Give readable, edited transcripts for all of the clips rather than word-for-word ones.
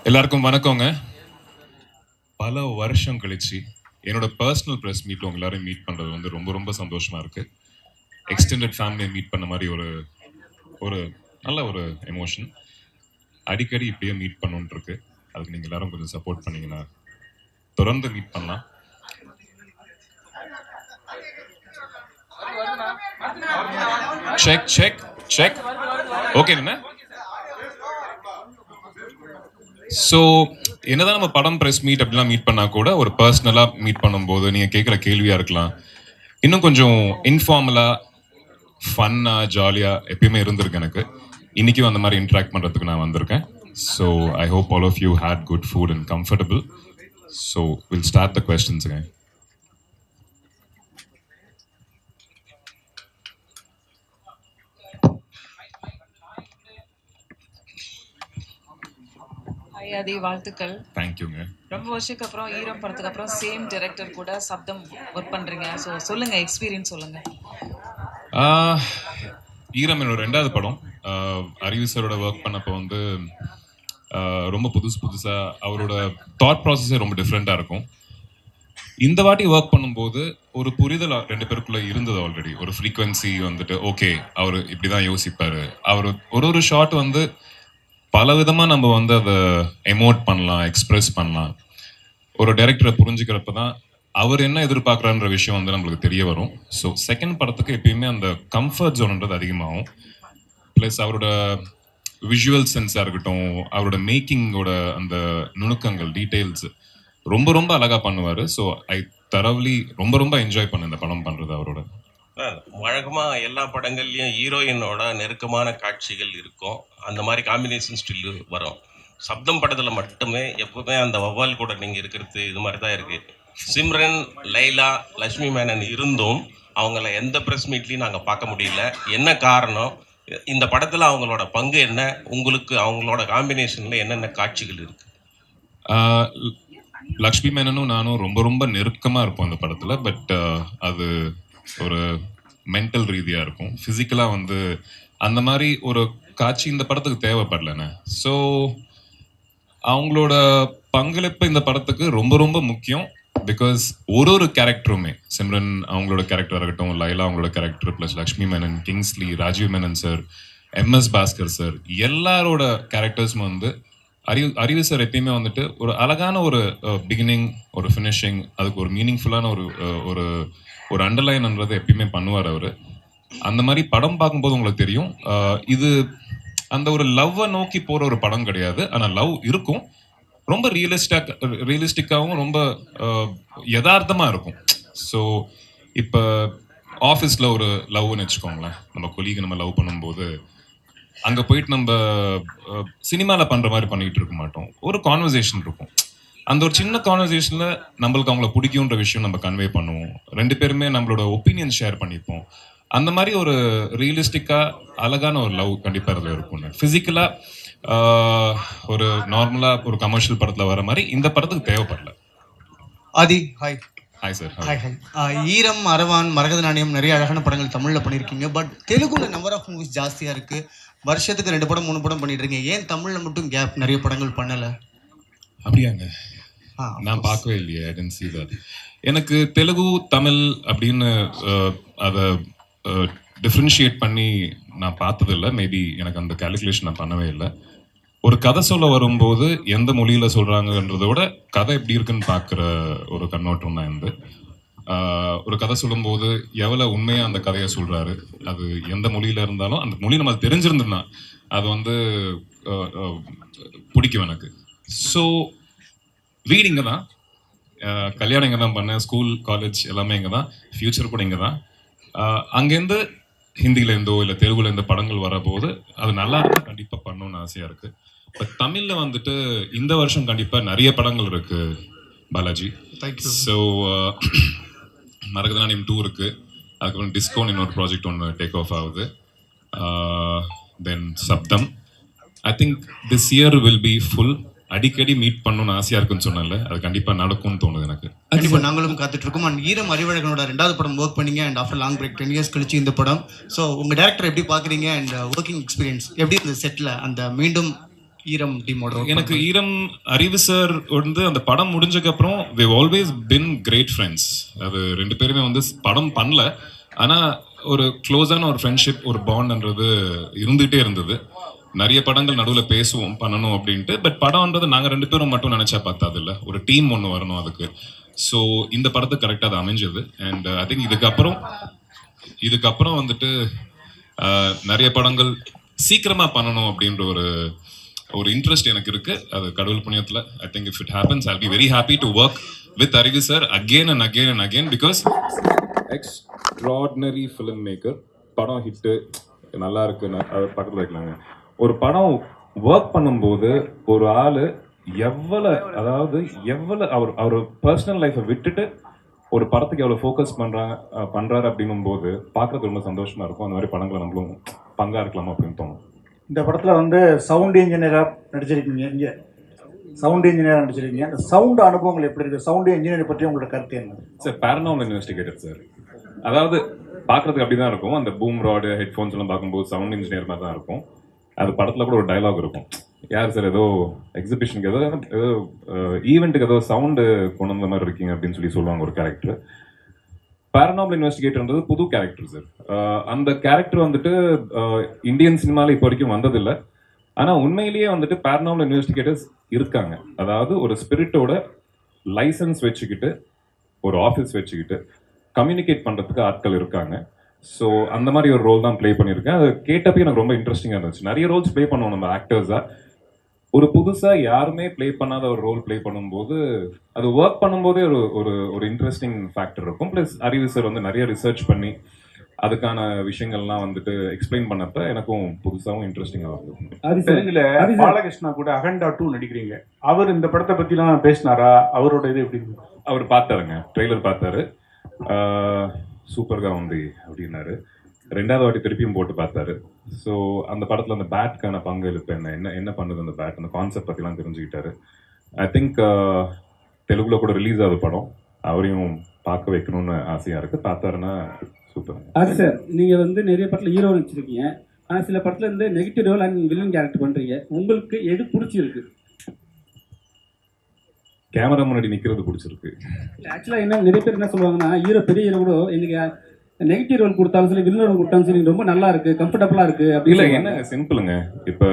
எல்லாருக்கும் வணக்கங்க. பல வருஷம் கழிச்சு என்னோட பர்சனல் ப்ரெஸ் மீட் உங்க எல்லாரும் மீட் பண்றது வந்து ரொம்ப ரொம்ப சந்தோஷமா இருக்கு. எக்ஸ்டெண்டட் ஃபேமிலியை மீட் பண்ண மாதிரி ஒரு ஒரு நல்ல ஒரு எமோஷன். அடிக்கடி இப்படியே மீட் பண்ணணும்னு இருக்கு. அதுக்கு நீங்க எல்லாரும் கொஞ்சம் சப்போர்ட் பண்ணீங்கன்னா தொடர்ந்து மீட் பண்ணலாம். செக் செக் செக் ஓகே என்ன? ஸோ என்னதான் நம்ம படம் ப்ரெஸ் மீட் அப்படிலாம் மீட் பண்ணா கூட ஒரு பர்சனலாக மீட் பண்ணும்போது நீங்கள் கேட்குற கேள்வியாக இருக்கலாம், இன்னும் கொஞ்சம் இன்ஃபார்மலாக ஃபன்னாக ஜாலியாக எப்பயுமே இருந்திருக்கு எனக்கு. இன்றைக்கும் அந்த மாதிரி இன்ட்ராக்ட் பண்ணுறதுக்கு நான் வந்திருக்கேன். So I hope all of you had good food and comfortable. So will start the கொஸ்டின்ஸுங்க. ஆதி வாழ்த்துக்கள். தேங்க்யூங்க. ரொம்ப வருஷத்துக்கு அப்புறம் ஈரம் படத்துக்கு அப்புறம் சேம் டைரக்டர் கூட சப்தம் ஒர்க் பண்றீங்க. ஸோ சொல்லுங்க, எக்ஸ்பீரியன்ஸ் சொல்லுங்க. ஈரம் என்னோட 2வது படம். அறிவு சாரோட ஒர்க் பண்ணப்போ வந்து ரொம்ப புதுசாக அவரோட தாட் ப்ராசஸே ரொம்ப டிஃப்ரெண்ட்டாக இருக்கும். இந்த வாட்டி ஒர்க் பண்ணும்போது ஒரு புரிதல் 2 பேருக்குள்ள இருந்தது ஆல்ரெடி. ஒரு ஃப்ரீக்வன்சி வந்துட்டு ஓகே அவர் இப்படி தான் யோசிப்பார். அவர் ஒரு ஷாட் வந்து பல விதமாக நம்ம வந்து அதை எமோட் பண்ணலாம், எக்ஸ்பிரஸ் பண்ணலாம். ஒரு டைரக்டரை புரிஞ்சுக்கிறப்ப தான் அவர் என்ன எதிர்பார்க்குறான்ற விஷயம் வந்து நம்மளுக்கு தெரிய வரும். ஸோ செகண்ட் படத்துக்கு எப்பயுமே அந்த கம்ஃபர்ட் ஜோன்ன்றது அதிகமாகும். ப்ளஸ் அவரோட விஷுவல் சென்ஸாக இருக்கட்டும், அவரோட மேக்கிங்கோட அந்த நுணுக்கங்கள், டீட்டெயில்ஸ் ரொம்ப ரொம்ப அழகாக பண்ணுவார். ஸோ ஐ தரவ்லி ரொம்ப என்ஜாய் பண்ணேன் இந்த படம் பண்ணுறது அவரோட. வழக்கமாக எல்லா படங்கள்லையும் ஹீரோயினோட நெருக்கமான காட்சிகள் இருக்கும். அந்த மாதிரி காம்பினேஷன் ஸ்டில்லு வரும். சப்தம் படத்தில் மட்டுமே எப்பவுமே அந்த வவ்வால் கூட நீங்கள் இருக்கிறது இது மாதிரி தான் இருக்குது. சிம்ரன், லைலா, லக்ஷ்மி மேனன் இருந்தும் அவங்கள எந்த ப்ரெஸ் மீட்லையும் நாங்கள் பார்க்க முடியல. என்ன காரணம்? இந்த படத்தில் அவங்களோட பங்கு என்ன? உங்களுக்கு அவங்களோட காம்பினேஷனில் என்னென்ன காட்சிகள் இருக்குது? லக்ஷ்மி மேனனும் நானும் ரொம்ப நெருக்கமாக இருப்போம் அந்த படத்தில். பட் அது ஒரு மென்டல் ரீதியாக இருக்கும். ஃபிசிக்கலாக வந்து அந்த மாதிரி ஒரு காட்சி இந்த படத்துக்கு தேவைப்படலண்ணே. ஸோ அவங்களோட பங்களிப்பு இந்த படத்துக்கு ரொம்ப முக்கியம். பிகாஸ் ஒரு கேரக்டருமே, சிம்ரன் அவங்களோட கேரக்டர் இருக்கட்டும், லைலா அவங்களோட character, plus Lakshmi Menon, Kingsley, Rajiv Menon sir, MS Bhaskar sir, எல்லாரோட கேரக்டர்ஸும் வந்து அறிவு சார் எப்பயுமே வந்துட்டு ஒரு அழகான ஒரு பிகினிங், ஒரு ஃபினிஷிங், அதுக்கு ஒரு மீனிங்ஃபுல்லான ஒரு ஒரு அண்டர்லைன்ன்றது எப்பயுமே பண்ணுவார் அவர். அந்த மாதிரி படம் பார்க்கும்போது உங்களுக்கு தெரியும், இது அந்த ஒரு லவ்வை நோக்கி போகிற ஒரு படம் கிடையாது. ஆனால் லவ் இருக்கும், ரொம்ப ரியலிஸ்டிக்காகவும் ரொம்ப யதார்த்தமாக இருக்கும். ஸோ இப்போ ஆஃபீஸில் ஒரு லவ்னு வச்சுக்கோங்களேன், நம்ம கொலீகை நம்ம லவ் பண்ணும்போது அங்கே போயிட்டு நம்ம சினிமாவில் பண்ணுற மாதிரி பண்ணிகிட்டு இருக்க மாட்டோம். ஒரு கான்வர்சேஷன் இருக்கும். அந்த ஒரு சின்ன கான்வர்சேஷனில் நம்மளுக்கு அவங்கள பிடிக்குன்ற விஷயம் நம்ம கன்வே பண்ணுவோம். 2 பேருமே நம்மளோட ஒப்பீனியன் ஷேர் பண்ணிப்போம். அந்த மாதிரி ஒரு ரியலிஸ்டிக்காக அழகான ஒரு லவ் கண்டிப்பாக அதில் இருக்கும். ஃபிசிக்கலாக ஒரு நார்மலாக ஒரு கமர்ஷியல் படத்தில் வர மாதிரி இந்த படத்துக்கு தேவைப்படல. ஆதி ஹாய். Hi sir. ஹாய். ஈரம், அரவான், மரகத நாணயம் நிறைய அழகான படங்கள் தமிழில் பண்ணியிருக்கீங்க. பட் தெலுங்குல நம்பர் ஆஃப் மூவிஸ் ஜாஸ்தியாக இருக்குது. வருஷத்துக்கு 2 படம் 3 படம் பண்ணிட்டு இருக்கீங்க. ஏன் தமிழில் மட்டும் கேப், நிறைய படங்கள் பண்ணலை? அப்படியாங்க? நான் பார்க்கவே இல்லையே. ஐ டென்ட் see that. எனக்கு தெலுங்கு, தமிழ் அப்படின்னு அதை டிஃப்ரென்ஷியேட் பண்ணி நான் பார்த்ததில்லை. மேபி எனக்கு அந்த கேல்குலேஷன் நான் பண்ணவே இல்லை. ஒரு கதை சொல்ல வரும்போது எந்த மொழியில் சொல்கிறாங்கன்றத விட கதை எப்படி இருக்குன்னு பார்க்குற ஒரு கண்ணோட்டம் தான் இருந்து. ஒரு கதை சொல்லும்போது எவ்வளோ உண்மையாக அந்த கதையை சொல்கிறாரு, அது எந்த மொழியில் இருந்தாலும் அந்த மொழி நம்ம தெரிஞ்சிருந்ததுன்னா அது வந்து பிடிக்கும் எனக்கு. ஸோ வீடு இங்கே தான், கல்யாணம் இங்கே தான் பண்ணேன், ஸ்கூல், காலேஜ் எல்லாமே இங்கே தான், ஃப்யூச்சர் கூட இங்கே தான். அங்கேருந்து ஹிந்திலேருந்தோ இல்லை தெலுங்குலேருந்து படங்கள் வரபோது அது நல்லா இருந்தால் கண்டிப்பாக பண்ணணும்னு ஆசையாக இருக்குது. பட் தமிழில் வந்துட்டு இந்த வருஷம் கண்டிப்பாக நிறைய படங்கள் இருக்குது பாலாஜி. ஸோ மரகத நாணயம் 2 இருக்குது, அதுக்கப்புறம் டிஸ்கோன் இன்னொரு ப்ராஜெக்ட் ஒன்று டேக் ஆஃப் ஆகுது, தென் சப்தம். I think this year will be full. அடிக்கடி மீட் பண்ணணும்னு ஆசையா இருக்குன்னு சொன்னால அது கண்டிப்பா நடக்கும்னு தோணுது எனக்கு. கண்டிப்பா நாங்களும் காத்துட்டு இருக்கோம். அண்ட் ஈரம் அறிவழகனோட 2வது படம் ஒர்க் பண்ணீங்க. And after long break 10 years கழிச்சு இந்த படம். ஸோ உங்க டேரக்டர் எப்படி பாக்குறீங்க? அண்ட் ஒர்க்கிங் எக்ஸ்பீரியன்ஸ் எப்படி இந்த செட்ல அந்த மீண்டும் ஈரம் டீமோட எனக்கு ஈரம் அறிவு சார் வந்து அந்த படம் முடிஞ்சதுக்கு அப்புறம் they've always been great friends. அது ரெண்டு பேருமே வந்து படம் பண்ணல, ஆனா ஒரு க்ளோஸான ஒரு ஃப்ரெண்ட்ஷிப், ஒரு பாண்ட்ன்றது இருந்துகிட்டே இருந்தது. நிறைய படங்கள் நடுவில் பேசுவோம் பண்ணணும் அப்படின்ட்டு. பட் படம்ன்றது நாங்கள் ரெண்டு பேரும் மட்டும் நினைச்சா பார்த்தாது இல்லை, ஒரு டீம் ஒன்று வரணும் அதுக்கு. ஸோ இந்த படத்துக்கு கரெக்டாக அது அமைஞ்சது. அண்ட் ஐ திங்க் இதுக்கப்புறம் வந்துட்டு நிறைய படங்கள் சீக்கிரமா பண்ணணும் அப்படின்ற ஒரு இன்ட்ரெஸ்ட் எனக்கு இருக்கு. அது கடவுள் புண்ணியத்துல I think if it happens I'll be very happy to work with Arivu sir again and again and again, because extraordinary film maker. படம் ஹிட்டு நல்லா இருக்குன்னு அது பக்கத்தில் வைக்கலாங்க. ஒரு படம் ஒர்க் பண்ணும்போது ஒரு ஆள் எவ்வளவு அவர் பர்சனல் லைஃப்பை விட்டுட்டு ஒரு படத்துக்கு எவ்வளோ ஃபோக்கஸ் பண்ணுறாரு அப்படின்னும் போது பார்க்கறது ரொம்ப சந்தோஷமா இருக்கும். அந்த மாதிரி படங்களை நம்மளும் பங்கா இருக்கலாமா அப்படின்னு தோணும். இந்த படத்தில் வந்து சவுண்ட் இன்ஜினியராக நடிச்சிருக்கீங்க. இங்கே சவுண்ட் இன்ஜினியராக நடிச்சிருக்கீங்க. அந்த சவுண்ட் அனுபவங்கள் எப்படி இருக்குது? சவுண்ட் இன்ஜினியர் பற்றி உங்களோட கருத்து என்ன? Sir பேரனாமல் investigator sir. அதாவது பார்க்கறதுக்கு அப்படி தான் இருக்கும். அந்த பூம் ராடு ஹெட்ஃபோன்ஸ் எல்லாம் பார்க்கும்போது சவுண்ட் இன்ஜினியர் மாதிரி தான் இருக்கும். அது படத்தில் கூட ஒரு டைலாக் இருக்கும், யார் சார் ஏதோ எக்ஸிபிஷனுக்கு ஏதோ ஈவெண்ட்டுக்கு ஏதோ சவுண்டு கொண்டு வந்த மாதிரி இருக்கீங்க அப்படின்னு சொல்லுவாங்க ஒரு கேரக்டர். பேரனாமல் இன்வெஸ்டிகேட்டர்ன்றது புது கேரக்டர் சார். அந்த கேரக்டர் வந்துட்டு இந்தியன் சினிமாவில் இப்போ வரைக்கும் வந்ததில்லை. ஆனால் உண்மையிலேயே வந்துட்டு பேரனாமல் இன்வெஸ்டிகேட்டர்ஸ் இருக்காங்க. அதாவது ஒரு ஸ்பிரிட்டோட லைசன்ஸ் வச்சுக்கிட்டு ஒரு ஆஃபீஸ் வச்சுக்கிட்டு கம்யூனிகேட் பண்ணுறதுக்கு ஆட்கள் இருக்காங்க. ஸோ அந்த மாதிரி ஒரு ரோல் தான் ப்ளே பண்ணியிருக்கேன். அது கேட்டப்பே எனக்கு ரொம்ப இன்ட்ரெஸ்டிங்காக இருந்துச்சு. நிறைய ரோல்ஸ் ப்ளே பண்ணுவோம் நம்ம ஆக்டர்ஸாக. ஒரு புதுசாக யாருமே ப்ளே பண்ணாத ஒரு ரோல் ப்ளே பண்ணும்போது அது ஒர்க் பண்ணும்போதே ஒரு இன்ட்ரெஸ்டிங் ஃபேக்டர் இருக்கும். ப்ளஸ் அறிவு சார் வந்து நிறைய ரிசர்ச் பண்ணி அதுக்கான விஷயங்கள்லாம் வந்துட்டு எக்ஸ்பிளைன் பண்ணப்ப எனக்கும் புதுசாகவும் இன்ட்ரெஸ்டிங்காக இருந்தது. இதுல பாலகிருஷ்ணா கூட அகண்டா 2 நடிக்கிறீங்க. அவர் இந்த படத்தை பத்திலாம் பேசினாரா? அவரோட இது எப்படி? அவர் பார்த்தாருங்க, ட்ரெய்லர் பார்த்தாரு, சூப்பர்గా ఉంది அப்படின்னாரு. ரெண்டாவது வாட்டி திருப்பியும் போட்டு பார்த்தாரு. ஸோ அந்த படத்தில் அந்த பேட்கான பங்களிப்பு என்ன பண்ணுது அந்த பேட், அந்த கான்செப்ட் பற்றிலாம் தெரிஞ்சுக்கிட்டாரு. ஐ திங்க் தெலுங்குல கூட ரிலீஸ் ஆகுது படம். அவரையும் பார்க்க வைக்கணும்னு ஆசையாக இருக்குது. பார்த்தாருன்னா சூப்பர். அது சார், நீங்கள் வந்து நிறைய படத்தில் ஹீரோ நடிச்சிருக்கீங்க, ஆனால் சில படத்தில் வந்து negative role and villain character பண்ணுறீங்க. உங்களுக்கு எது பிடிச்சிருக்கு? கேமரா முன்னாடி நிற்கிறது பிடிச்சிருக்கு. ஆக்சுவலாக என்ன நிறைய பேர் என்ன சொல்லுவாங்கன்னா, ஹீரோ பெரிய ஹீரோ கூட எனக்கு நெகட்டிவ் ரோல் கொடுத்தாலும் சரி வில்லன் ரோல் கொடுத்தாலும் சரி ரொம்ப நல்லா இருக்கு, கம்ஃபர்டபுளாக இருக்கு அப்படி இல்லை. என்ன சிம்பிளுங்க, இப்போ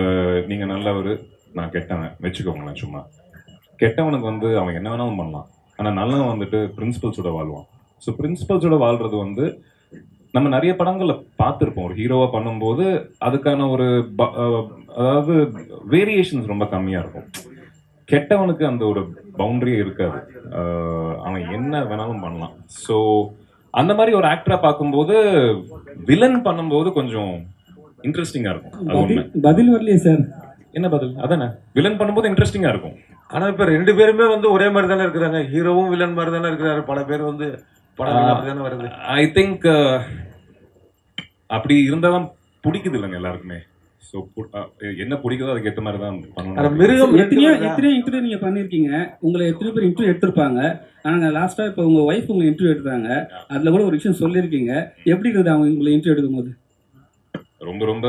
நீங்கள் நல்லவர் நான் கெட்டவன் வச்சுக்கோங்களேன். சும்மா கெட்டவனுக்கு வந்து அவன் என்ன வேணாலும் பண்ணலாம், ஆனால் நல்லவன் வந்துட்டு பிரின்சிபல்ஸோட வாழ்வான். ஸோ பிரின்சிபல்ஸோட வாழ்றது வந்து நம்ம நிறைய படங்களில் பார்த்துருப்போம். ஒரு ஹீரோவாக பண்ணும்போது அதுக்கான அதாவது வேரியேஷன்ஸ் ரொம்ப கம்மியாக இருக்கும். கெட்டவனுக்கு அந்த ஒரு பவுண்டரியே இருக்காது, அவன் என்ன வேணாலும் பண்ணலாம். ஸோ அந்த மாதிரி ஒரு ஆக்டரா பார்க்கும்போது வில்லன் பண்ணும்போது கொஞ்சம் இன்ட்ரெஸ்டிங்கா இருக்கும். பதில் வரலையே சார். என்ன பதில்? அதானே, வில்லன் பண்ணும்போது இன்ட்ரெஸ்டிங்கா இருக்கும். ஆனா இப்ப 2 பேருமே வந்து ஒரே மாதிரி தானே இருக்கிறாங்க. ஹீரோவும் வில்லன் மாதிரி தானே இருக்கிறாரு. பல பேர் வந்து படம் தானே வருது. ஐ திங்க் அப்படி இருந்தாதான் பிடிக்குது இல்லைங்க எல்லாருக்குமே. ஸோ என்ன பிடிக்குதோ அதுக்கு ஏற்ற மாதிரி தான் பண்ணணும். மிருகம் எத்தனையோ இன்டர்வியூ நீங்க பண்ணிருக்கீங்க. உங்களை எத்தனை பேர் இன்டர்வியூ எடுத்திருப்பாங்க. ஆனா லாஸ்டா இப்போ உங்க ஒய்ஃப் உங்களை இன்டர்வியூ எடுத்தாங்க, அதுல கூட ஒரு விஷயம் சொல்லியிருக்கீங்க. எப்படி இருக்குது அவங்க உங்களை இன்டர்வியூ எடுக்கும் போது? ரொம்ப ரொம்ப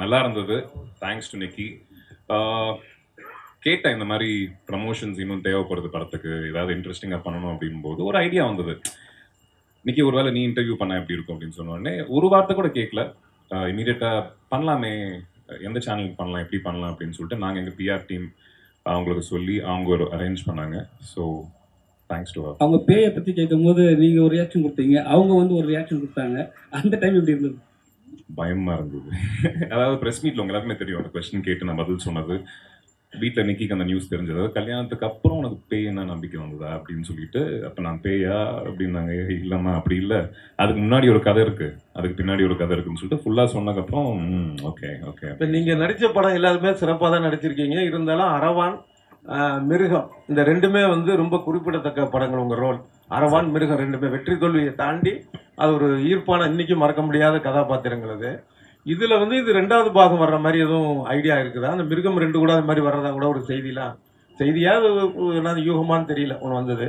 நல்லா இருந்தது. தேங்க்ஸ் டு நிக்கி. கேட்டேன் இந்த மாதிரி ப்ரமோஷன்ஸ் இன்னும் தேவைப்படுது படத்துக்கு, ஏதாவது இன்ட்ரெஸ்டிங்காக பண்ணணும் அப்படின்போது ஒரு ஐடியா வந்தது. நிக்கி ஒருவேளை நீ இன்டர்வியூ பண்ண எப்படி இருக்கும் அப்படின்னு சொன்ன உடனே ஒரு வார்த்தை கூட கேட்கல, இமீடியட்டாக பண்ணலாமே, எந்த சேனலுக்கு பண்ணலாம், எப்படி பண்ணலாம் அப்படின்னு சொல்லிட்டு நாங்கள் எங்கள் பிஆர் டீம் அவங்களுக்கு சொல்லி அவங்க ஒரு அரேஞ்ச் பண்ணாங்க. ஸோ தேங்க்ஸ் டு அவர். அவங்க பேயை பற்றி கேட்கும் போது நீங்கள் ஒரு ரியாக்ஷன் கொடுத்தீங்க, அவங்க வந்து ஒரு ரியாக்ஷன் கொடுத்தாங்க. அந்த டைம் எப்படி இருந்தது? பயமாக இருந்தது. அதாவது ப்ரெஸ் மீட்டில் உங்க எல்லாருக்குமே தெரியும், அந்த கொஸ்டின் கேட்டு நான் பதில் சொன்னது. வீட்டில் நிக்கிக்கு அந்த நியூஸ் தெரிஞ்சது. கல்யாணத்துக்கு அப்புறம் உனக்கு பேய் என்ன நம்பிக்கை வந்ததா அப்படின்னு சொல்லிட்டு, அப்போ நான் பேயா அப்படின்னாங்க. இல்லைம்மா அப்படி இல்லை, அதுக்கு முன்னாடி ஒரு கதை இருக்குது, அதுக்கு பின்னாடி ஒரு கதை இருக்குன்னு சொல்லிட்டு ஃபுல்லாக சொன்னதுக்கப்புறம் ஓகே ஓகே. இப்போ நீங்கள் நடித்த படம் எல்லாருமே சிறப்பாக தான் நடிச்சிருக்கீங்க. இருந்தாலும் அரவான், மிருகம் இந்த 2மே வந்து ரொம்ப குறிப்பிடத்தக்க படங்கள். உங்கள் ரோல் அரவான், மிருகம் 2மே வெற்றி தோல்வியை தாண்டி அது ஒரு ஈர்ப்பான இன்னைக்கு மறக்க முடியாத கதாபாத்திரங்கள். அது இதில் வந்து இது 2வது பாகம் வர்ற மாதிரி எதுவும் ஐடியா இருக்குதா? அந்த மிருகம் 2 கூட அது மாதிரி வர்றதா கூட ஒரு செய்தியா அது யூகமானு தெரியல ஒன்று வந்தது.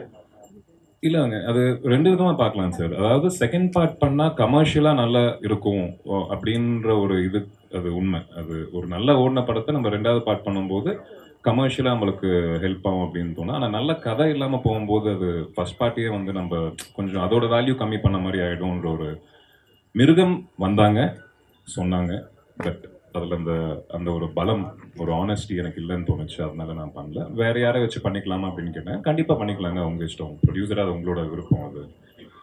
இல்லைங்க அது ரெண்டு விதமா பார்க்கலாம் சார். அதாவது செகண்ட் பார்ட் பண்ணா கமர்ஷியலா நல்லா இருக்கும் அப்படின்ற ஒரு இது, அது உண்மை. அது ஒரு நல்ல ஓடின படத்தை நம்ம ரெண்டாவது பார்ட் பண்ணும்போது கமர்ஷியலா நம்மளுக்கு ஹெல்ப் ஆகும் அப்படின்னு தோணும். ஆனால் நல்ல கதை இல்லாமல் போகும்போது அது ஃபர்ஸ்ட் பார்ட்டியே வந்து நம்ம கொஞ்சம் அதோட வேல்யூ கம்மி பண்ண மாதிரி ஆயிடும்ன்ற ஒரு மிருகம் வந்தாங்க சொன்னாங்க. பட் அதில் அந்த அந்த ஒரு பலம், ஒரு ஆனஸ்டி எனக்கு இல்லைன்னு தோணுச்சு. அதனால நான் பண்ணல. வேற யாரை வச்சு பண்ணிக்கலாமா அப்படின்னு கேட்டேன். கண்டிப்பாக பண்ணிக்கலாங்க, அவங்க இஷ்டம், ப்ரொடியூசராக அது உங்களோட விருப்பம் அது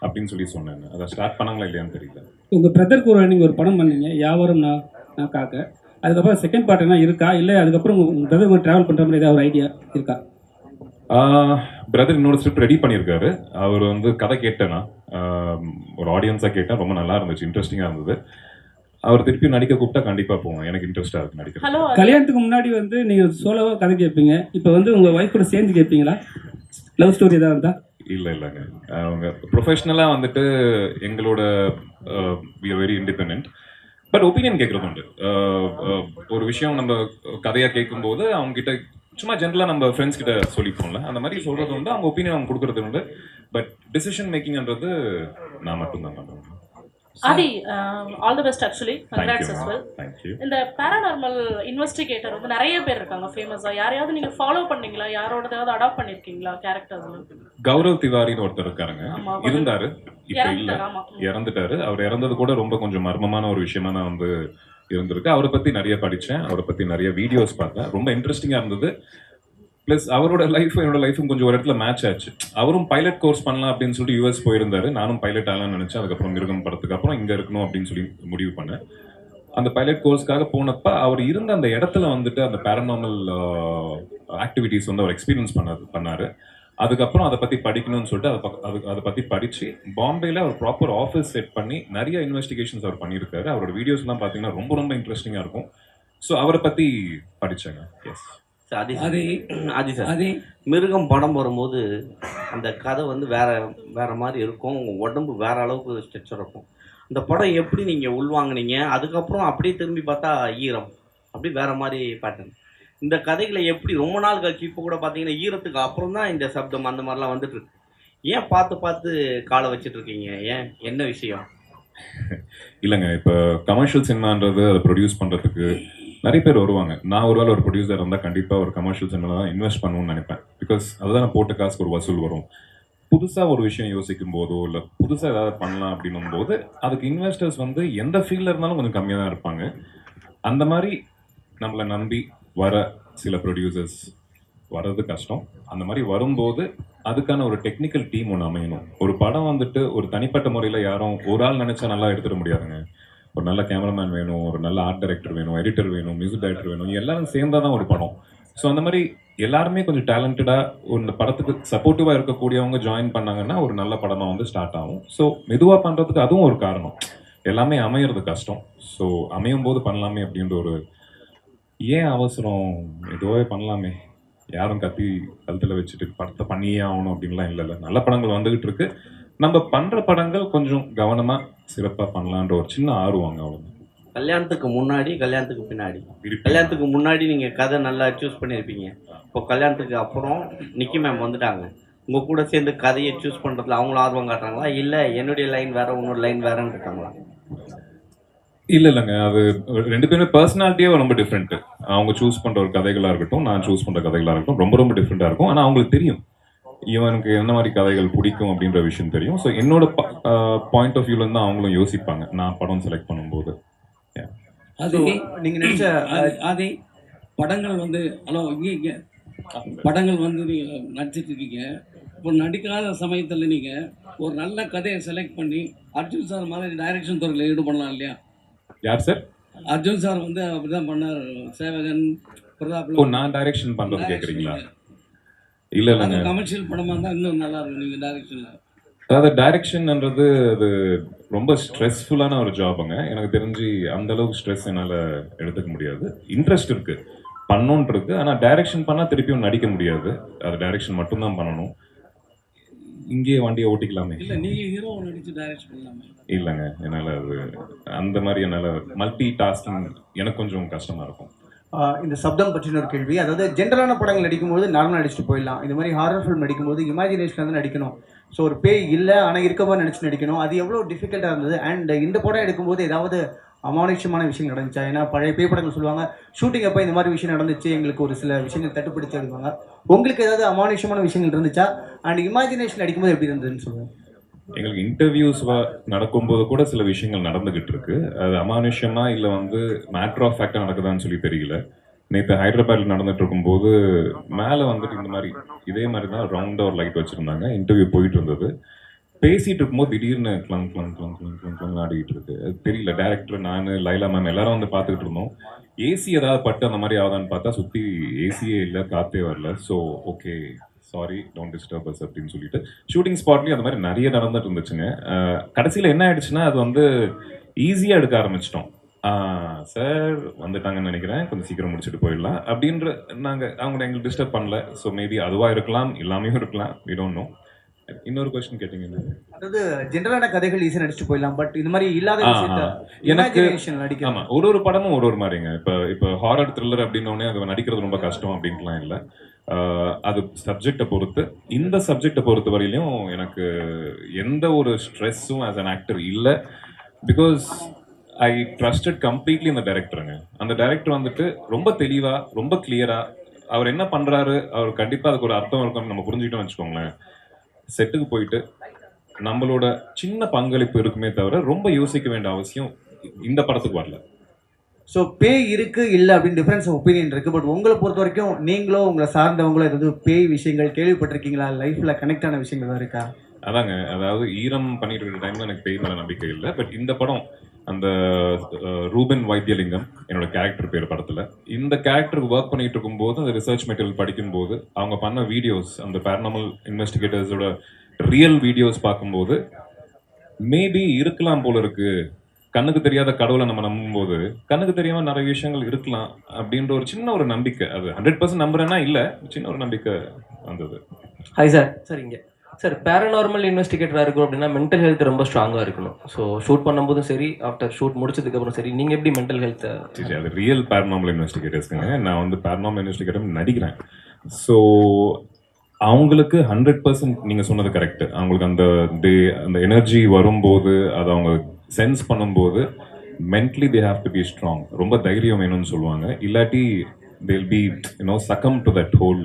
அப்படின்னு சொல்லி சொன்னாங்க. அதை ஸ்டார்ட் பண்ணாங்களா இல்லையான்னு தெரியல. உங்கள் பிரதர் கூட நீங்கள் ஒரு படம் பண்ணீங்க, யாவரும் நான் காக்க. அதுக்கப்புறம் செகண்ட் பார்ட் என்ன இருக்கா, இல்லை அதுக்கப்புறம் உங்கள் பிரதர் கூட ட்ராவல் பண்ணுற மாதிரி ஏதாவது ஒரு ஐடியா இருக்கா? பிரதர் இன்னொரு ஸ்கிரிப்ட் ரெடி பண்ணியிருக்காரு. அவர் வந்து கதை கேட்டேன்னா ஒரு ஆடியன்ஸாக கேட்டேன், ரொம்ப நல்லா இருந்துச்சு, இன்ட்ரெஸ்டிங்காக இருந்தது. அவர் திருப்பி நடிக்க கூப்பிட்டா கண்டிப்பாக போவோம். எனக்கு இன்ட்ரெஸ்டாக இருக்கு நடிக்க. கல்யாணத்துக்கு முன்னாடி வந்து நீங்கள் சோலோவாக கதை கேட்பீங்க, இப்போ வந்து உங்கள் ஒய்ஃப் கூட சேர்ந்து கேட்பீங்களா? லவ் ஸ்டோரி ஏதாவது இருந்தா? இல்லைங்க, அவங்க ப்ரொஃபஷ்னலாக வந்துட்டு எங்களோட we are very independent. But opinion கேட்குறது உண்டு. ஒரு விஷயம் நம்ம கதையாக கேட்கும்போது அவங்க கிட்ட சும்மா ஜென்ரலாக நம்ம ஃப்ரெண்ட்ஸ் கிட்ட சொல்லிப்போம்ல, அந்த மாதிரி சொல்கிறது உண்டு. அவங்க ஒப்பீனியன் அவங்க கொடுக்குறது உண்டு. பட் டிசிஷன் மேக்கிங்ன்றது நான் மட்டும்தான் பண்ணுவேன். Aadhi, all the best. Actually congrats as well. Thank you. இந்த பேரானார்மல் இன்வெஸ்டிகேட்டர் வந்து நிறைய பேர் இருக்காங்க ஃபேமஸா. யாரையாவது நீங்க ஃபாலோ பண்ணீங்களா? யாரோடதாவது அடாப்ட் பண்ணிருக்கீங்களா கேரக்டர்ஸ்? கௌரவ் திவாரின்னு ஒருத்தர் இருக்காருங்க, இருந்தாரு, இப்ப இல்ல, ஆமா. இறந்துட்டாரு. அவர் இறந்தது கூட ரொம்ப கொஞ்சம் மர்மமான ஒரு விஷயமா தான் வந்து இருந்திருக்கு. அவரை பத்தி நிறைய படிச்சேன், அவரை பத்தி நிறைய வீடியோஸ் பார்த்தேன், ரொம்ப இன்ட்ரெஸ்டிங்கா இருந்தது. ப்ளஸ் அவரோட லைஃப் என்னோட லைஃபும் கொஞ்சம் ஒரு இடத்துல மேட்ச் ஆச்சு. அவரும் பைலட் கோர்ஸ் பண்ணலாம் அப்படின்னு சொல்லிட்டு யூஎஸ் போயிருந்தாரு. நானும் பைலட் ஆகலாம்னு நினைச்சேன். அதுக்கப்புறம் மிருகம் படத்துக்கு அப்புறம் இங்க இருக்கணும் அப்படின்னு சொல்லி முடிவு பண்ணேன். அந்த பைலட் கோர்ஸ்க்காக போனப்ப அவர் இருந்த அந்த இடத்துல வந்துட்டு அந்த பேரநார்மல் ஆக்டிவிட்டிஸ் வந்து அவர் எக்ஸ்பீரியன்ஸ் பண்ணாரு. அதுக்கப்புறம் அதை பத்தி படிக்கணும்னு சொல்லிட்டு அதை பத்தி படிச்சு பாம்பேல ஒரு ப்ராப்பர் ஆஃபீஸ் செட் பண்ணி நிறைய இன்வெஸ்டிகேஷன்ஸ் அவர் பண்ணியிருக்காரு. அவரோட வீடியோஸ் எல்லாம் பாத்தீங்கன்னா ரொம்ப ரொம்ப இன்ட்ரெஸ்டிங்கா இருக்கும். ஸோ அவரை பத்தி படிச்சாங்க. எஸ் ஆதி சார், மிருகம் படம் வரும்போது அந்த கதை வந்து வேற மாதிரி இருக்கும். உங்கள் உடம்பு வேற அளவுக்கு ஸ்ட்ரெச்சர் இருக்கும். அந்த படம் எப்படி நீங்கள் உள்வாங்கினீங்க? அதுக்கப்புறம் அப்படியே திரும்பி பார்த்தா ஈரம், அப்படி வேற மாதிரி பேட்டர்ன். இந்த கதைகளை எப்படி ரொம்ப நாள் கழிச்சு இப்போ கூட பார்த்தீங்கன்னா ஈரத்துக்கு அப்புறம் தான் இந்த சப்தம் அந்த மாதிரிலாம் வந்துட்டு இருக்கு. ஏன் பார்த்து காலை வச்சுட்டு இருக்கீங்க? ஏன், என்ன விஷயம்? இல்லைங்க, இப்போ கமர்ஷியல் சினிமான்றது அதை ப்ரொடியூஸ் பண்ணுறதுக்கு நிறைய பேர் வருவாங்க. நான் ஒருவேளை ஒரு ப்ரொடியூசர் இருந்தால் கண்டிப்பாக ஒரு கமர்ஷியல் சினிமாவில் தான் இன்வெஸ்ட் பண்ணணும்னு நினைப்பேன். பிகாஸ் அதுதான் நான் போட்ட காசுக்கு ஒரு வசூல் வரும். புதுசாக ஒரு விஷயம் யோசிக்கும் போதோ இல்லை புதுசாக ஏதாவது பண்ணலாம் அப்படின்னும் போது அதுக்கு இன்வெஸ்டர்ஸ் வந்து எந்த ஃபீல்டில் இருந்தாலும் கொஞ்சம் கம்மியாக தான் இருப்பாங்க. அந்த மாதிரி நம்மளை நம்பி வர சில ப்ரொடியூசர்ஸ் வர்றது கஷ்டம். அந்த மாதிரி வரும்போது அதுக்கான ஒரு டெக்னிக்கல் டீம் ஒன்று அமையணும். ஒரு படம் வந்துட்டு ஒரு தனிப்பட்ட முறையில் யாரும் ஒரு ஆள் நினைச்சா நல்லா எடுத்துட முடியாதுங்க. ஒரு நல்ல கேமராமேன் வேணும், ஒரு நல்ல ஆர்ட் டைரக்டர் வேணும், எடிட்டர் வேணும், மியூசிக் டைரக்டர் வேணும், எல்லாரும் சேர்ந்தா தான் ஒரு படம். ஸோ அந்த மாதிரி எல்லாருமே கொஞ்சம் டேலண்டடாக ஒரு படத்துக்கு சப்போர்ட்டிவாக இருக்கக்கூடியவங்க ஜாயின் பண்ணாங்கன்னா ஒரு நல்ல படமாக வந்து ஸ்டார்ட் ஆகும். ஸோ மெதுவாக பண்ணுறதுக்கு அதுவும் ஒரு காரணம். எல்லாமே அமையிறது கஷ்டம். ஸோ அமையும் போது பண்ணலாமே அப்படின்ற ஒரு, ஏன் அவசரம், மெதுவாகவே பண்ணலாமே, யாரும் கத்தி கழுத்தில் வச்சுட்டு படத்தை பண்ணியே ஆகணும் அப்படின்லாம் இல்லைல்ல. நல்ல படங்கள் வந்துகிட்டு இருக்கு. நம்ம பண்ற படங்கள் கொஞ்சம் கவனமா சிறப்பா பண்ணலான்ற ஒரு சின்ன ஆர்வம். அவ்வளவு. கல்யாணத்துக்கு முன்னாடி, கல்யாணத்துக்கு பின்னாடி. கல்யாணத்துக்கு முன்னாடி நீங்க கதை நல்லா சூஸ் பண்ணியிருப்பீங்க. இப்போ கல்யாணத்துக்கு அப்புறம் நிக்கி மேம் வந்துட்டாங்க. உங்க கூட சேர்ந்து கதையை சூஸ் பண்றதுல அவங்களும் ஆர்வம் காட்டுறாங்களா, இல்லை என்னுடைய லைன் வேற உன்னோட லைன் வேறன்னு இருக்காங்களா? இல்லைங்க, அது ரெண்டு பேருமே பர்சனாலிட்டியே ரொம்ப டிஃப்ரெண்ட். அவங்க சூஸ் பண்ற ஒரு கதைகளா இருக்கட்டும், நான் சூஸ் பண்ற கதைகளா இருக்கட்டும், ரொம்ப ரொம்ப டிஃப்ரெண்டா இருக்கும். ஆனா அவங்களுக்கு தெரியும் இவனுக்கு என்ன மாதிரி கதைகள் பிடிக்கும் அப்படின்ற விஷயம் தெரியும். ஸோ என்னோட பாயிண்ட் ஆஃப் வியூல இருந்து அவங்களும் யோசிப்பாங்க நான் படம் செலக்ட் பண்ணும்போது. அது நீங்க நினைச்ச அதே படங்கள் வந்து இங்கே படங்கள் வந்து நீங்க நடிச்சிட்டு இருக்கீங்க. இப்போ நடிக்காத சமயத்தில் நீங்க ஒரு நல்ல கதையை செலக்ட் பண்ணி அர்ஜுன் சார் மாதிரி டைரக்ஷன் துறையில் ஈடுபடலாம் இல்லையா? யார் சார்? அர்ஜுன் சார் வந்து அப்படிதான் பண்ணார். சேவகன், பிரதாப். நான் டைரக்ஷன் பண்றது கேக்குறீங்களா? இல்ல இல்லைங்க, கமர்ஷியல் படமா இருந்தா இன்னும் நல்லா இருக்கும் நீங்க டைரக்ஷன்ல. அதாவது டைரக்ஷன்ன்றது அது ரொம்ப ஸ்ட்ரெஸ்ஃபுல்லான ஒரு ஜாபுங்க. எனக்கு தெரிஞ்சு அந்த அளவுக்கு ஸ்ட்ரெஸ் என்னால் எடுத்துக்க முடியாது. இன்ட்ரெஸ்ட் இருக்கு, பண்ணணுன்ட்டு இருக்கு. ஆனால் டைரக்ஷன் பண்ணால் திருப்பியும் நடிக்க முடியாது. அது டைரக்ஷன் மட்டும்தான் பண்ணணும். இங்கேயே வண்டியை ஓட்டிக்கலாமே. இல்லை நீங்க ஹீரோ நடிச்சு டைரக்ஷன் பண்ணலாமே. இல்லைங்க, என்னால் அது அந்த மாதிரி என்னால் மல்டி டாஸ்கிங் எனக்கு கொஞ்சம் கஷ்டமாக இருக்கும். இந்த சப்தம் பற்றின ஒரு கேள்வி. அதாவது ஜென்ரலான படங்கள் நடிக்கும்போது நார்மலாக நடிச்சுட்டு போயிடலாம். இந்த மாதிரி ஹாரர் ஃபிலிம் நடிக்கும்போது இமேஜினேஷனில் வந்து நடிக்கணும். ஸோ ஒரு பேய் இல்லை ஆனால் இருக்க மாதிரி நடிச்சு நடிக்கணும். அது எவ்வளோ டிஃபிகல்ட்டாக இருந்தது. அண்ட் இந்த படம் எடுக்கும்போது ஏதாவது அமானுஷ்யமான விஷயம் நடந்துச்சா? ஏன்னா பழைய பேய் படங்கள் சொல்லுவாங்க ஷூட்டிங் அப்போ இந்த மாதிரி விஷயம் நடந்துச்சு, எங்களுக்கு ஒரு சில விஷயங்கள் தட்டுப்பிடிச்சு எடுப்பாங்க. உங்களுக்கு ஏதாவது அமானுஷ்யமான விஷயங்கள் இருந்துச்சா? அண்ட் இமேஜினேஷன் அடிக்கும்போது எப்படி இருந்ததுன்னு சொல்லுங்கள். எங்களுக்கு இன்டர்வியூஸ் நடக்கும்போது கூட சில விஷயங்கள் நடந்துகிட்டு இருக்கு. அது அமானுஷ்யமா இல்லை வந்து மேட்ரு ஆஃப் ஃபேக்டாக நடக்குதான்னு சொல்லி தெரியல. நேற்று ஹைதராபாத்தில் நடந்துட்டு இருக்கும்போது மேலே வந்துட்டு இந்த மாதிரி இதே மாதிரி தான் ரவுண்டாக ஒரு லைட் வச்சுருந்தாங்க. இன்டர்வியூ போயிட்டு இருந்தது. பேசிட்டு இருக்கும்போது திடீர்னு கிளங் கிளங் கிளங் கிளங் கிளங் கிளங் ஆடிக்கிட்டு இருக்கு. அது தெரியல. டேரக்டர், நான், லைலா மேம் எல்லாரும் வந்து பார்த்துக்கிட்டு இருந்தோம். ஏசி ஏதாவது பட்டு அந்த மாதிரி ஆகுதான்னு பார்த்தா சுற்றி ஏசியே இல்லை, காற்றே வரல. So okay, sorry, don't disturb us அப்படின்னு சொல்லிட்டு ஷூட்டிங் ஸ்பாட்லேயும் அந்த மாதிரி நிறைய நடந்துட்டு இருந்துச்சுங்க. கடைசியில் என்ன ஆயிடுச்சுன்னா அது வந்து ஈஸியாக எடுக்க ஆரம்பிச்சிட்டோம். சார் வந்துட்டாங்கன்னு நினைக்கிறேன், கொஞ்சம் சீக்கிரம் முடிச்சுட்டு போயிடலாம் அப்படின்ற அவங்க எங்களுக்கு டிஸ்டர்ப் பண்ணல. ஸோ மேபி அதுவாக இருக்கலாம், இல்லாமையும் இருக்கலாம், வி டோன்ட் நோ. இன்னொரு கொஸ்டின் கேட்டீங்க. அதாவது ஜென்ரலான கதைகள் ஈஸியாக நடிச்சுட்டு போயிடலாம், பட் இந்த மாதிரி இல்லாத எனக்கு ஆமா ஒரு படமும் ஒரு மாதிரிங்க. இப்போ ஹாரர் த்ரில்லர் அப்படின்னோடனே அது நடிக்கிறது ரொம்ப கஷ்டம் அப்படின்ட்டுலாம் இல்லை. அது சப்ஜெக்டை பொறுத்து. இந்த சப்ஜெக்டை பொறுத்த வரையிலையும் எனக்கு எந்த ஒரு ஸ்ட்ரெஸ்ஸும் ஆஸ் அன் ஆக்டர் இல்லை. பிகாஸ் ஐ ட்ரஸ்டட் கம்ப்ளீட்லி இந்த டைரக்டருங்க. அந்த டைரக்டர் வந்துட்டு ரொம்ப தெளிவாக, ரொம்ப கிளியராக அவர் என்ன பண்ணுறாரு, அவர் கண்டிப்பாக அதுக்கு ஒரு அர்த்தம் இருக்கும்னு நம்ம புரிஞ்சுக்கிட்டோம்னு வச்சுக்கோங்களேன். செட்டுக்கு போயிட்டு நம்மளோட சின்ன பங்களிப்பு இருக்குமே தவிர ரொம்ப யோசிக்க வேண்டிய அவசியம் இந்த படத்துக்கு வரல. ஸோ பேய் இருக்கு இல்லை அப்படின்னு டிஃப்ரென்ஸ் ஒப்பீனியன் இருக்கு. பட் உங்களை பொறுத்த வரைக்கும் நீங்களோ உங்களை சார்ந்தவங்களோ ஏதாவது பேய் விஷயங்கள் கேள்விப்பட்டிருக்கீங்களா? லைஃப்ல கனெக்ட் ஆன விஷயங்கள் தான் இருக்கா? அதாங்க, அதாவது ஈரம் பண்ணிட்டு இருக்கிற டைம்ல எனக்கு பேய் மேல நம்பிக்கை இல்லை. பட் இந்த படம் அந்த ரூபன் வைத்தியலிங்கம் என்னோட கேரக்டர் பேர் படத்துல. இந்த கேரக்டருக்கு ஒர்க் பண்ணிட்டு இருக்கும்போது அந்த ரிசர்ச் மெட்டீரியல் படிக்கும்போது அவங்க பண்ண வீடியோஸ், அந்த பேரநார்மல் இன்வெஸ்டிகேட்டர்ஸோட ரியல் வீடியோஸ் பார்க்கும்போது மேபி இருக்கலாம் போல இருக்கு. கண்ணுக்கு தெரியாத கடவுளை நம்ம நம்பும்போது கண்ணுக்கு தெரியாம நிறைய விஷயங்கள் இருக்கலாம் அப்படின்ற ஒரு சின்ன ஒரு நம்பிக்கை. அது 100% நம்புறேன்னா இல்லை, சின்ன ஒரு நம்பிக்கை வந்தது. Hi sir. சார் இங்கே சார் பேரநார்மல் இன்வெஸ்டிகேட்டராக இருக்கும் அப்படின்னா மென்டல் ஹெல்த் ரொம்ப ஸ்ட்ராங்காக இருக்கணும். ஸோ ஷூட் பண்ணும்போதும் சரி, ஆஃப்டர் ஷூட் முடிச்சதுக்கப்புறம் சரி, நீங்கள் எப்படி மென்டல் ஹெல்த்தை? அது ரியல் பேரநார்மல் இன்வெஸ்டிகேட்டர்ஸ்க்குங்க. நான் வந்து பேரநார்மல் இன்வெஸ்டிகேட்டர் நடிக்கிறேன். ஸோ அவங்களுக்கு 100% நீங்கள் சொன்னது கரெக்டு. அவங்களுக்கு அந்த எனர்ஜி வரும்போது, அதை அவங்க சென்ஸ் பண்ணும்போது mentally they have to be strong. ரொம்ப தைரியம் வேணும்னு சொல்லுவாங்க. இல்லாட்டி they'll be succumb to that whole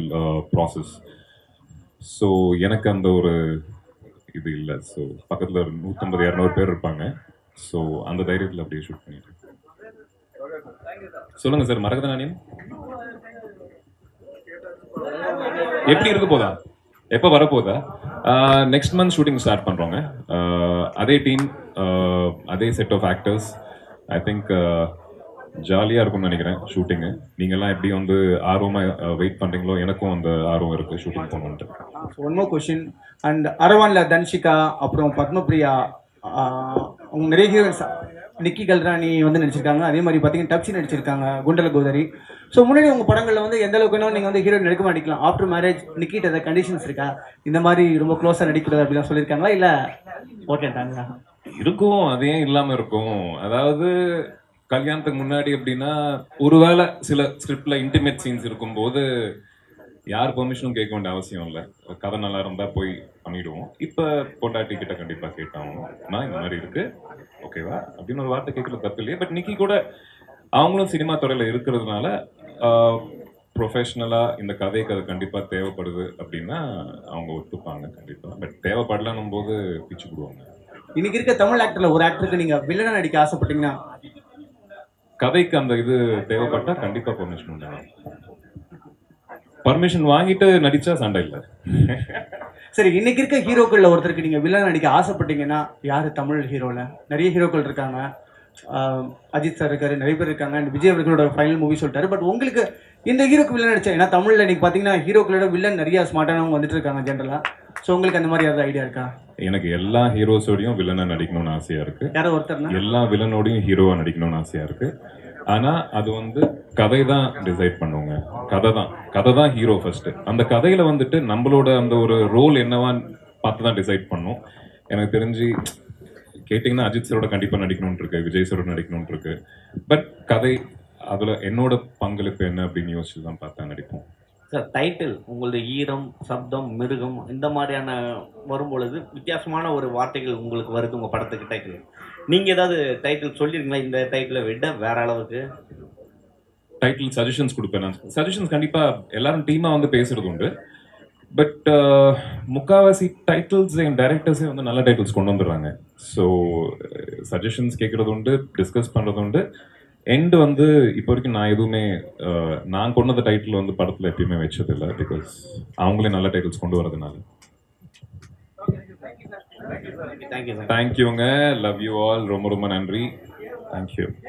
process. So எனக்கு அந்த ஒரு இது இல்லை. ஸோ பக்கத்தில் ஒரு 150-200 பேர் இருப்பாங்க. ஸோ அந்த தைரியத்தில் அப்படியே ஷூட் பண்ணிட்டு. சொல்லுங்க சார். மரகதநாணயம் எப்படி இருக்க போதா, எப்போ வரப்போதா? நெக்ஸ்ட் மந்த் ஷூட்டிங் ஸ்டார்ட் பண்ணுறோங்க. அதே டீம், அதே set of actors. I think ஜாலியாக இருக்கும்னு நினைக்கிறேன் ஷூட்டிங்கு. நீங்கள்லாம் எப்படி வந்து ஆர்வமாக வெயிட் பண்ணுறீங்களோ எனக்கும் அந்த ஆர்வம் இருக்குது ஷூட்டிங் போகணுன்ட்டு. One more question. அண்ட் அரவான்ல தன்ஷிகா, அப்புறம் பத்மபிரியா, அவங்க நிறைய ஹீரோயின்ஸ், நிக்கி கல்ராணி வந்து நடிச்சிருக்காங்க. அதே மாதிரி பார்த்தீங்கன்னா டப்சி நடிச்சிருக்காங்க, குண்டல கோதரி. ஸோ முன்னாடி உங்கள் படங்களில் வந்து எந்த அளவுக்கு வேணும் நீங்கள் வந்து ஹீரோயின் நடிக்க மாட்டிக்கலாம். ஆஃப்டர் மேரேஜ் நிக்கிட்ட ஏதாவது கண்டிஷன்ஸ் இருக்கா? இந்த மாதிரி ரொம்ப க்ளோஸாக நடிக்கிறது அப்படிலாம் சொல்லியிருக்காங்களா, இல்லை ஓகேட்டாங்களா? இருக்கும், அது ஏன் இல்லாமல் இருக்கும். அதாவது கல்யாணத்துக்கு முன்னாடி அப்படின்னா ஒருவேளை சில ஸ்கிரிப்ட்ல இன்டிமேட் சீன்ஸ் இருக்கும்போது யார் பெர்மிஷனும் கேட்க வேண்டிய அவசியம் இல்லை. கதை நல்லா இருந்தால் போய் பண்ணிடுவோம். இப்போ பொண்டாட்டி கிட்ட கண்டிப்பாக கேட்டாகணும், நான் இந்த மாதிரி இருக்கு ஓகேவா அப்படின்னு ஒரு வார்த்தை கேட்கறது தப்பு இல்லையே. பட் நிக்கி கூட அவங்களும் சினிமா துறையில் இருக்கிறதுனால ப்ரொஃபஷ்னலாக இந்த கதைக்கு அது கண்டிப்பாக தேவைப்படுது அப்படின்னா அவங்க ஒத்துப்பாங்க கண்டிப்பாக. பட் தேவைப்படலான்னும் போது பிச்சு கொடுவாங்க. இன்னைக்கு இருக்க தமிழ் ஆக்டர்ல ஒரு ஆக்டருக்கு நீங்கள் வில்லனா நடிக்க ஆசைப்பட்டீங்கன்னா, கதைக்கு அந்த இது தேவைப்பட்டா கண்டிப்பாக பெர்மிஷன் உண்டு. பர்மிஷன் வாங்கிட்டு நடிச்சா சண்டை இல்லை. சரி, இன்னைக்கு இருக்க ஹீரோக்கள்ல ஒருத்தருக்கு நீங்கள் வில்லனா நடிக்க ஆசைப்பட்டீங்கன்னா யார்? தமிழ் ஹீரோவில் நிறைய ஹீரோக்கள் இருக்காங்க. அஜித் சார் இருக்காரு, நிறைய பேர் இருக்காங்க. அண்ட் விஜய் அவர்களோட ஃபைனல் மூவி சொல்லிட்டாரு. பட் உங்களுக்கு இந்த ஹீரோக்கு வில்லன் நடிச்சா, ஏன்னா தமிழில் இன்னைக்கு பார்த்தீங்கன்னா ஹீரோக்களோட வில்லன் நிறைய ஸ்மார்ட்டானவங்க வந்துட்டு இருக்காங்க ஜென்ரலாக. ஸோ உங்களுக்கு அந்த மாதிரி ஏதாவது ஐடியா இருக்கா? எனக்கு எல்லா ஹீரோஸோடையும் வில்லனா நடிக்கணும்னு ஆசையா இருக்கு. யாரோ ஒருத்தர் எல்லா வில்லனோடையும் ஹீரோவா நடிக்கணும்னு ஆசையா இருக்கு. ஆனா அது வந்து கதை தான் டிசைட் பண்ணுவோங்க. கதை தான் ஹீரோ ஃபர்ஸ்ட். அந்த கதையில வந்துட்டு நம்மளோட அந்த ஒரு ரோல் என்னவான்னு பார்த்து தான் டிசைட் பண்ணும். எனக்கு தெரிஞ்சு கேட்டிங்கன்னா அஜித் சாரோட கண்டிப்பாக நடிக்கணும்னு இருக்கு, விஜய் சாரோட நடிக்கணும்னு இருக்கு. பட் கதை அதில் என்னோட பங்களிப்பு என்ன அப்படின்னு யோசிச்சு தான் பார்த்தா நடிப்போம். சார் டைட்டில் உங்களுடைய ஈரம், சப்தம், மிருகம் இந்த மாதிரியான வரும்பொழுது வித்தியாசமான ஒரு வார்த்தைகள் உங்களுக்கு வருது உங்கள் படத்துக்கு டைட்டில். நீங்கள் ஏதாவது டைட்டில் சொல்லியிருக்கீங்களா இந்த டைட்டிலை விட வேற அளவுக்கு? டைட்டில் சஜஷன்ஸ் கொடுப்பேன் நான். சஜஷன்ஸ் கண்டிப்பாக எல்லாரும் டீமாக வந்து பேசுறது உண்டு. பட் முக்கால்வாசி டைட்டில்ஸ் என் டைரக்டர்ஸே வந்து நல்ல டைட்டில்ஸ் கொண்டு வந்துடுறாங்க. ஸோ சஜஷன்ஸ் கேட்குறது உண்டு, டிஸ்கஸ் பண்ணுறது உண்டு. எண்டு வந்து இப்போ வரைக்கும் நான் எதுவுமே நான் கொண்டு வந்த டைட்டில் வந்து படத்தில் எப்பயுமே வச்சதில்லை. பிகாஸ் அவங்களே நல்ல டைட்டில்ஸ் கொண்டு வரதுனால. தேங்க்யூ. தேங்க்யூங்க. Love you all. ரொம்ப ரொம்ப நன்றி. தேங்க்யூ.